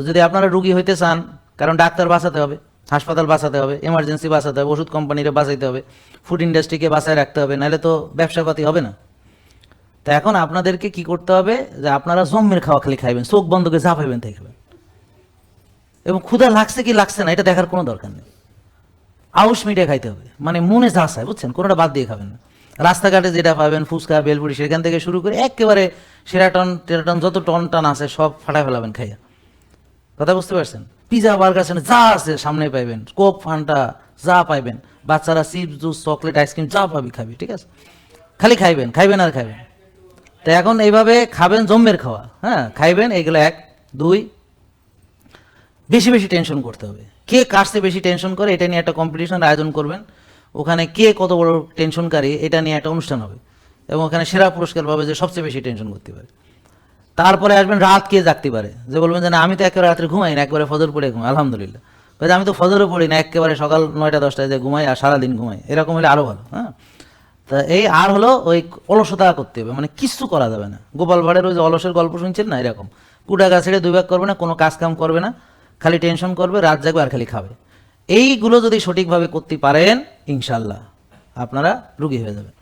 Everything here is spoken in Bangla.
যদি আপনারা রুগী হইতে চান, কারণ ডাক্তার বাঁচাতে হবে, হাসপাতাল বাঁচাতে হবে, এমার্জেন্সি বাঁচাতে হবে, ওষুধ কোম্পানিরে বাঁচাইতে হবে, ফুড ইন্ডাস্ট্রিকে বাঁচায় রাখতে হবে, নাহলে তো ব্যবসাপাতি হবে না। তা এখন আপনাদেরকে কি করতে হবে, যে আপনারা জম্মের খাওয়া খালি খাইবেন, চোখ বন্ধ করে যা পাইবেন তাই খাবেন, এবং ক্ষুধা লাগছে কি লাগছে না এটা দেখার কোনো দরকার নেই। আউশ মিটে খাইতে হবে, মানে মনে যা চায়, বুঝছেন, কোনোটা বাদ দিয়ে খাবেন না। রাস্তাঘাটে যেটা পাবেন, ফুচকা বেলপুরি সেখান থেকে শুরু করে একেবারে সেরাটন টেরাটন যত টন টান আছে সব ফাটা ফেলাবেন খাইয়া। কথা বুঝতে পারছেন? পিজা বার্গার যা আছে সামনে পাইবেন, কোক ফান্টা যা পাইবেন, বাচ্চারা চিপস জুস চকলেট আইসক্রিম যা পাবি খাবি, ঠিক আছে? খালি খাইবেন খাইবেন আর খাইবেন। তো এখন এইভাবে খাবেন, জম্মের খাওয়া, হ্যাঁ খাইবেন। এইগুলো 1 2, বেশি বেশি টেনশন করতে হবে। কে কারছে বেশি টেনশন করে এটা নিয়ে একটা কম্পিটিশন আয়োজন করবেন, ওখানে কে কত বড় টেনশনকারী এটা নিয়ে একটা অনুষ্ঠান হবে, এবং ওখানে সেরা পুরস্কার পাবে যে সবচেয়ে বেশি টেনশন করতে পারে। তারপরে আসবেন রাত কে জাগতে পারে, যে বলবেন যে না আমি তো একেবারে রাত্রে ঘুমাই না, একবারে ফজর পড়ে ঘুমাই, আলহামদুলিল্লাহ। আমি তো ফজরও পড়ি না, একেবারে সকাল 9টা 10টায় যে ঘুমাই আর সারাদিন ঘুমাই, এরকম হলে আরও ভালো। হ্যাঁ, তা এই আর হলো ওই অলসতা করতে হবে, মানে কিচ্ছু করা যাবে না। গোপাল ভাঁড়ের ওই যে অলসের গল্প শুনছেন না, এরকম কুটা গাছ ছেড়ে 2 ভাগ করবে না, কোনো কাজ কাম করবে না, খালি টেনশন করবে, রাত জাগবে আর খালি খাবে। এইগুলো যদি সঠিকভাবে করতে পারেন, ইনশাল্লাহ আপনারা রুগী হয়ে যাবেন।